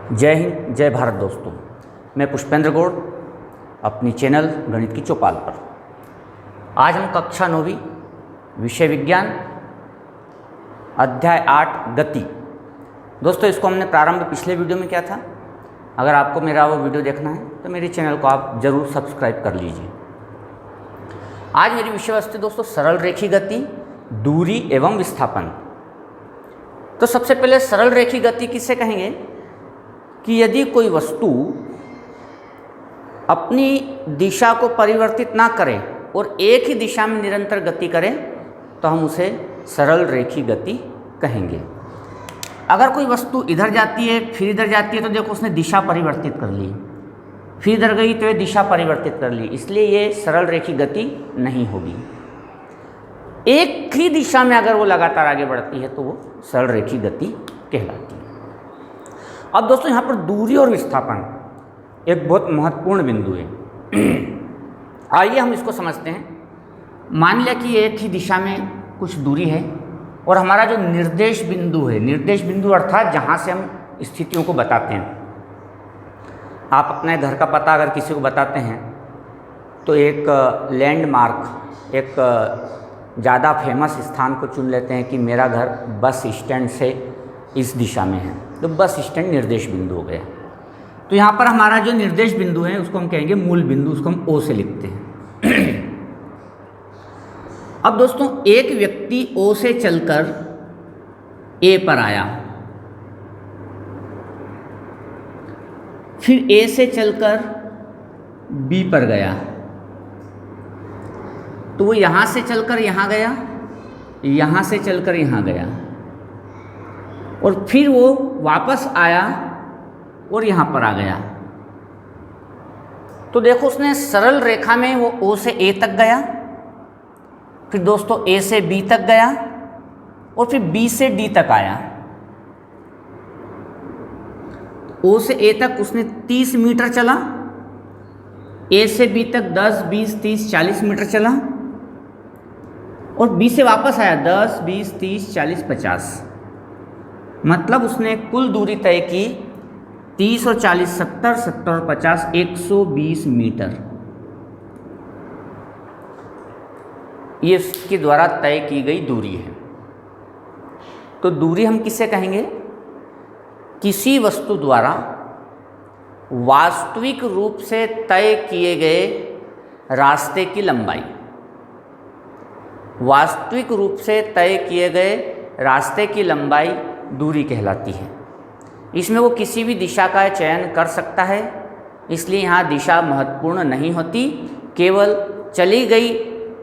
जय हिंद, जय भारत दोस्तों। मैं पुष्पेंद्र गौड़ अपनी चैनल गणित की चौपाल पर। आज हम कक्षा 9वीं विषय विज्ञान अध्याय 8 गति। दोस्तों इसको हमने प्रारंभ पिछले वीडियो में किया था। अगर आपको मेरा वो वीडियो देखना है तो मेरे चैनल को आप ज़रूर सब्सक्राइब कर लीजिए। आज मेरी विषय वस्तु दोस्तों सरल रेखी गति, दूरी एवं विस्थापन। तो सबसे पहले सरल रेखी गति किसे कहेंगे कि यदि कोई वस्तु अपनी दिशा को परिवर्तित ना करे और एक ही दिशा में निरंतर गति करे तो हम उसे सरल रेखी गति कहेंगे। अगर कोई वस्तु इधर जाती है फिर इधर जाती है तो देखो उसने दिशा परिवर्तित कर ली, फिर इधर गई तो ये दिशा परिवर्तित कर ली, इसलिए ये सरल रेखी गति नहीं होगी। एक ही दिशा में अगर वो लगातार आगे बढ़ती है तो वो सरल रेखी गति कहलाती है। अब दोस्तों यहाँ पर दूरी और विस्थापन एक बहुत महत्वपूर्ण बिंदु है। आइए हम इसको समझते हैं। मान लिया कि एक ही दिशा में कुछ दूरी है और हमारा जो निर्देश बिंदु है, निर्देश बिंदु अर्थात जहाँ से हम स्थितियों को बताते हैं। आप अपने घर का पता अगर किसी को बताते हैं तो एक लैंडमार्क, एक ज़्यादा फेमस स्थान को चुन लेते हैं कि मेरा घर बस स्टैंड से इस दिशा में है, तो बस स्टैंड निर्देश बिंदु हो गया। तो यहाँ पर हमारा जो निर्देश बिंदु है उसको हम कहेंगे मूल बिंदु, उसको हम ओ से लिखते हैं। अब दोस्तों एक व्यक्ति ओ से चलकर ए पर आया, फिर ए से चलकर बी पर गया, तो वो यहाँ से चलकर यहाँ गया, यहाँ से चलकर यहाँ गया और फिर वो वापस आया और यहाँ पर आ गया। तो देखो उसने सरल रेखा में वो ओ से ए तक गया, फिर दोस्तों ए से बी तक गया और फिर बी से डी तक आया। ओ से ए तक उसने 30 मीटर चला, ए से बी तक 10, 20, 30, 40 मीटर चला और बी से वापस आया 10, 20, 30, 40, 50। मतलब उसने कुल दूरी तय की 30 और 40, 70, 70 और 50, 120 मीटर। ये इसके द्वारा तय की गई दूरी है। तो दूरी हम किसे कहेंगे? किसी वस्तु द्वारा वास्तविक रूप से तय किए गए रास्ते की लंबाई, वास्तविक रूप से तय किए गए रास्ते की लंबाई दूरी कहलाती है। इसमें वो किसी भी दिशा का चयन कर सकता है, इसलिए यहाँ दिशा महत्वपूर्ण नहीं होती, केवल चली गई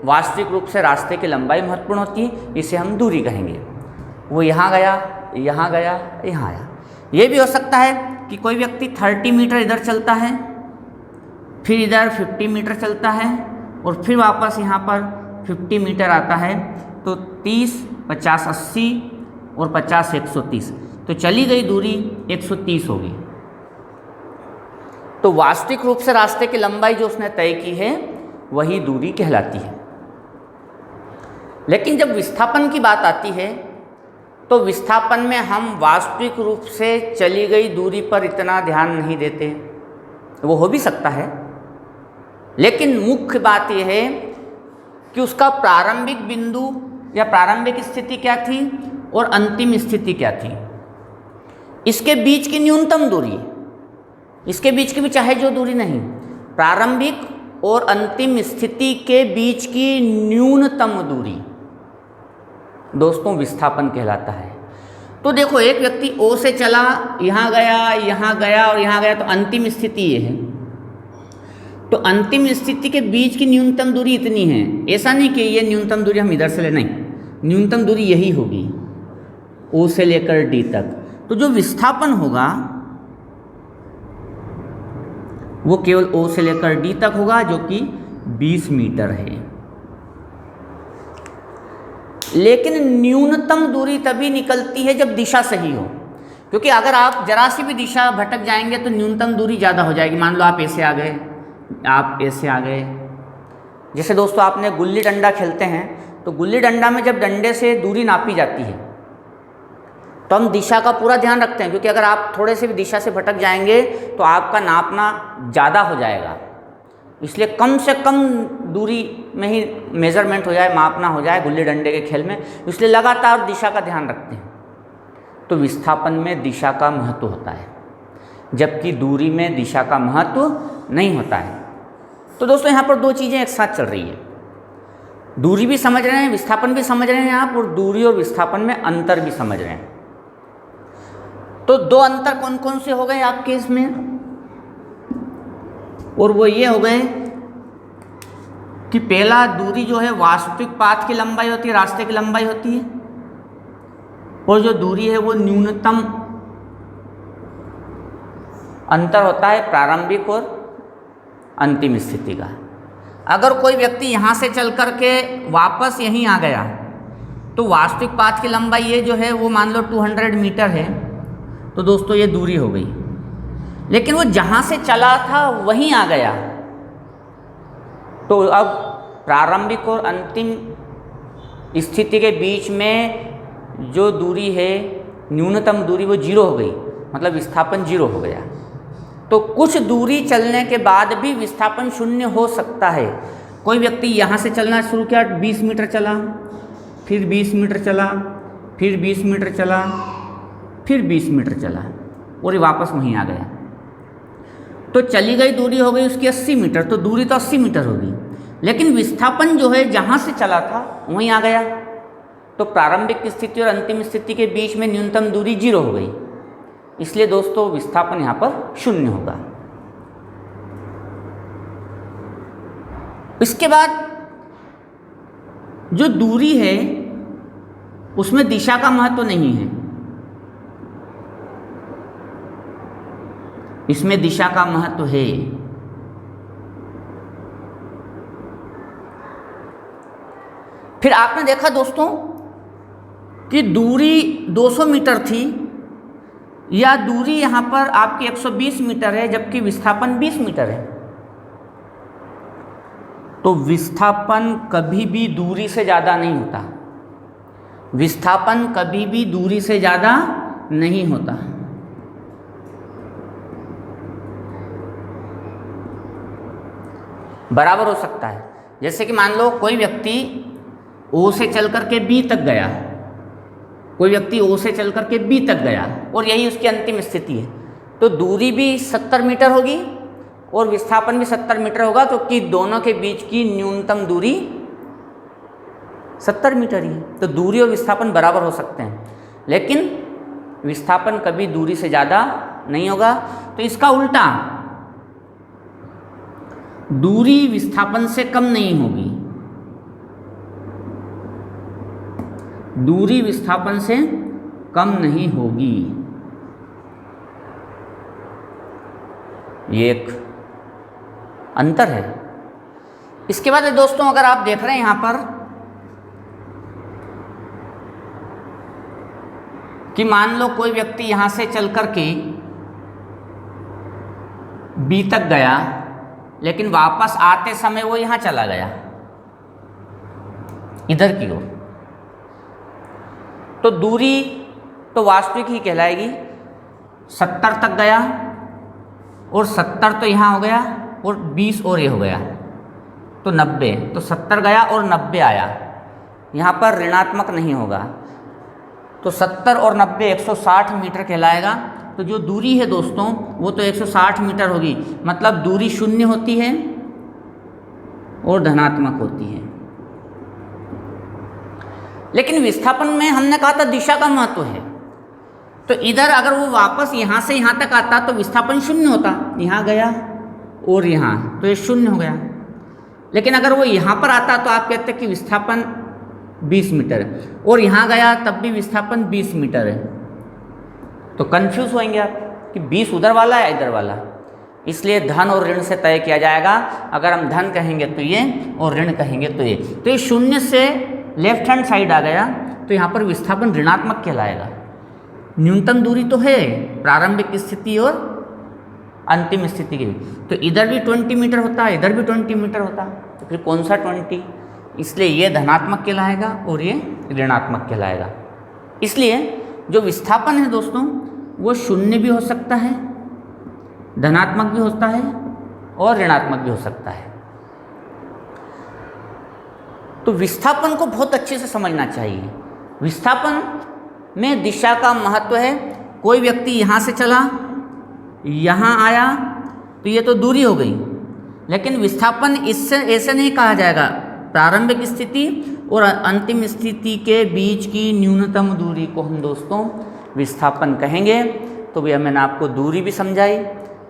वास्तविक रूप से रास्ते की लंबाई महत्वपूर्ण होती है। इसे हम दूरी कहेंगे। वो यहाँ गया, यहाँ गया, यहाँ आया। ये भी हो सकता है कि कोई व्यक्ति 30 मीटर इधर चलता है, फिर इधर 50 मीटर चलता है और फिर वापस यहाँ पर 50 मीटर आता है, तो 30, 50, 80 और 50, 130, तो चली गई दूरी 130 होगी। तो वास्तविक रूप से रास्ते की लंबाई जो उसने तय की है वही दूरी कहलाती है। लेकिन जब विस्थापन की बात आती है तो विस्थापन में हम वास्तविक रूप से चली गई दूरी पर इतना ध्यान नहीं देते। वो हो भी सकता है, लेकिन मुख्य बात यह है कि उसका प्रारंभिक बिंदु या प्रारंभिक स्थिति क्या थी और अंतिम स्थिति क्या थी, इसके बीच की न्यूनतम दूरी, इसके बीच की भी चाहे जो दूरी नहीं, प्रारंभिक और अंतिम स्थिति के बीच की न्यूनतम दूरी दोस्तों विस्थापन कहलाता है। तो देखो एक व्यक्ति ओ से चला, यहाँ गया, यहाँ गया और यहाँ गया, तो अंतिम स्थिति ये है। तो अंतिम स्थिति के बीच की न्यूनतम दूरी इतनी है। ऐसा नहीं कि ये न्यूनतम दूरी हम इधर से ले, नहीं, न्यूनतम दूरी यही होगी ओ से लेकर डी तक। तो जो विस्थापन होगा वो केवल ओ से लेकर डी तक होगा, जो कि 20 मीटर है। लेकिन न्यूनतम दूरी तभी निकलती है जब दिशा सही हो, क्योंकि अगर आप जरा सी भी दिशा भटक जाएंगे तो न्यूनतम दूरी ज़्यादा हो जाएगी। मान लो आप ऐसे आ गए, आप ऐसे आ गए। जैसे दोस्तों आपने गुल्ली डंडा खेलते हैं, तो गुल्ली डंडा में जब डंडे से दूरी नापी जाती है तो हम दिशा का पूरा ध्यान रखते हैं, क्योंकि अगर आप थोड़े से भी दिशा से भटक जाएंगे तो आपका नापना ज़्यादा हो जाएगा। इसलिए कम से कम दूरी में ही मेज़रमेंट हो जाए, मापना हो जाए गुल्ली डंडे के खेल में, इसलिए लगातार दिशा का ध्यान रखते हैं। तो विस्थापन में दिशा का महत्व होता है, जबकि दूरी में दिशा का महत्व नहीं होता है। तो दोस्तों यहाँ पर दो चीज़ें एक साथ चल रही है, दूरी भी समझ रहे हैं, विस्थापन भी समझ रहे हैं आप, और दूरी और विस्थापन में अंतर भी समझ रहे हैं। तो दो अंतर कौन कौन से हो गए आपके इसमें, और वो ये हो गए कि पहला, दूरी जो है वास्तविक पाथ की लंबाई होती है, रास्ते की लंबाई होती है, और जो दूरी है वो न्यूनतम अंतर होता है प्रारंभिक और अंतिम स्थिति का। अगर कोई व्यक्ति यहाँ से चल कर के वापस यहीं आ गया तो वास्तविक पाथ की लंबाई ये जो है वो मान लो 200 मीटर है, तो दोस्तों ये दूरी हो गई। लेकिन वो जहाँ से चला था वहीं आ गया, तो अब प्रारंभिक और अंतिम स्थिति के बीच में जो दूरी है, न्यूनतम दूरी, वो 0 हो गई, मतलब विस्थापन 0 हो गया। तो कुछ दूरी चलने के बाद भी विस्थापन 0 हो सकता है। कोई व्यक्ति यहाँ से चलना शुरू किया, 20 मीटर चला, फिर 20 मीटर चला, फिर 20 मीटर चला, फिर 20 मीटर चला, और ये वापस वहीं आ गया। तो चली गई दूरी हो गई उसकी 80 मीटर, तो दूरी तो 80 मीटर होगी, लेकिन विस्थापन जो है जहाँ से चला था वहीं आ गया। तो प्रारंभिक स्थिति और अंतिम स्थिति के बीच में न्यूनतम दूरी 0 हो गई, इसलिए दोस्तों विस्थापन यहाँ पर 0 होगा। इसके बाद जो दूरी है उसमें दिशा का महत्व नहीं है, इसमें दिशा का महत्व है। फिर आपने देखा दोस्तों कि दूरी 200 मीटर थी, या दूरी यहाँ पर आपकी 120 मीटर है, जबकि विस्थापन 20 मीटर है। तो विस्थापन कभी भी दूरी से ज़्यादा नहीं होता, विस्थापन कभी भी दूरी से ज़्यादा नहीं होता। बराबर हो सकता है। जैसे कि मान लो कोई व्यक्ति ओ से चल कर के बी तक गया, कोई व्यक्ति ओ से चल कर के बी तक गया और यही उसकी अंतिम स्थिति है, तो दूरी भी 70 मीटर होगी और विस्थापन भी 70 मीटर होगा, क्योंकि दोनों के बीच की न्यूनतम दूरी 70 मीटर ही है। तो दूरी और विस्थापन बराबर हो सकते हैं, लेकिन विस्थापन कभी दूरी से ज़्यादा नहीं होगा। तो इसका उल्टा, दूरी विस्थापन से कम नहीं होगी, दूरी विस्थापन से कम नहीं होगी। ये एक अंतर है। इसके बाद दोस्तों अगर आप देख रहे हैं यहाँ पर कि मान लो कोई व्यक्ति यहाँ से चल कर के बी तक गया, लेकिन वापस आते समय वो यहाँ चला गया इधर की ओर, तो दूरी तो वास्तविक ही कहलाएगी। 70 तक गया और 70 तो यहाँ हो गया और 20 और ये हो गया, तो 90। तो 70 गया और 90 आया, यहाँ पर ऋणात्मक नहीं होगा, तो 70 और 90 160 मीटर कहलाएगा। तो जो दूरी है दोस्तों वो तो 160 मीटर होगी, मतलब दूरी 0 होती है और धनात्मक होती है। लेकिन विस्थापन में हमने कहा था दिशा का महत्व है, तो इधर अगर वो वापस यहाँ से यहाँ तक आता तो विस्थापन 0 होता, यहाँ गया और यहाँ, तो ये 0 हो गया। लेकिन अगर वो यहाँ पर आता तो आप कहते कि विस्थापन 20 मीटर है, और यहाँ गया तब भी विस्थापन 20 मीटर है, तो कंफ्यूज होंगे आप कि 20 उधर वाला है इधर वाला। इसलिए धन और ऋण से तय किया जाएगा। अगर हम धन कहेंगे तो ये और ऋण कहेंगे तो ये, तो ये 0 से लेफ्ट हैंड साइड आ गया, तो यहाँ पर विस्थापन ऋणात्मक कहलाएगा। न्यूनतम दूरी तो है प्रारंभिक स्थिति और अंतिम स्थिति की, तो इधर भी 20 मीटर होता है, इधर भी 20 मीटर होता, तो फिर कौन सा 20? इसलिए ये धनात्मक कहलाएगा और ये ऋणात्मक कहलाएगा। इसलिए जो विस्थापन है दोस्तों वो शून्य भी हो सकता है, धनात्मक भी होता है और ऋणात्मक भी हो सकता है। तो विस्थापन को बहुत अच्छे से समझना चाहिए। विस्थापन में दिशा का महत्व है। कोई व्यक्ति यहाँ से चला, यहाँ आया तो ये तो दूरी हो गई, लेकिन विस्थापन इससे ऐसे नहीं कहा जाएगा। प्रारंभिक स्थिति और अंतिम स्थिति के बीच की न्यूनतम दूरी को हम दोस्तों विस्थापन कहेंगे। तो भैया मैंने आपको दूरी भी समझाई,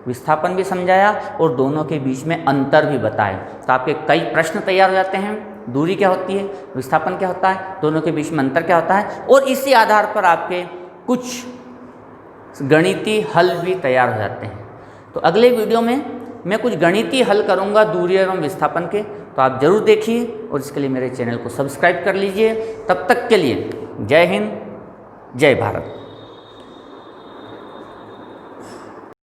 विस्थापन भी समझाया और दोनों के बीच में अंतर भी बताए। तो आपके कई प्रश्न तैयार हो जाते हैं, दूरी क्या होती है, विस्थापन क्या होता है, दोनों के बीच में अंतर क्या होता है, और इसी आधार पर आपके कुछ गणितीय हल भी तैयार हो जाते हैं। तो अगले वीडियो में मैं कुछ गणितीय हल करूंगा दूरी एवं विस्थापन के, तो आप जरूर देखिए और इसके लिए मेरे चैनल को सब्सक्राइब कर लीजिए। तब तक के लिए जय हिंद, जय भारत।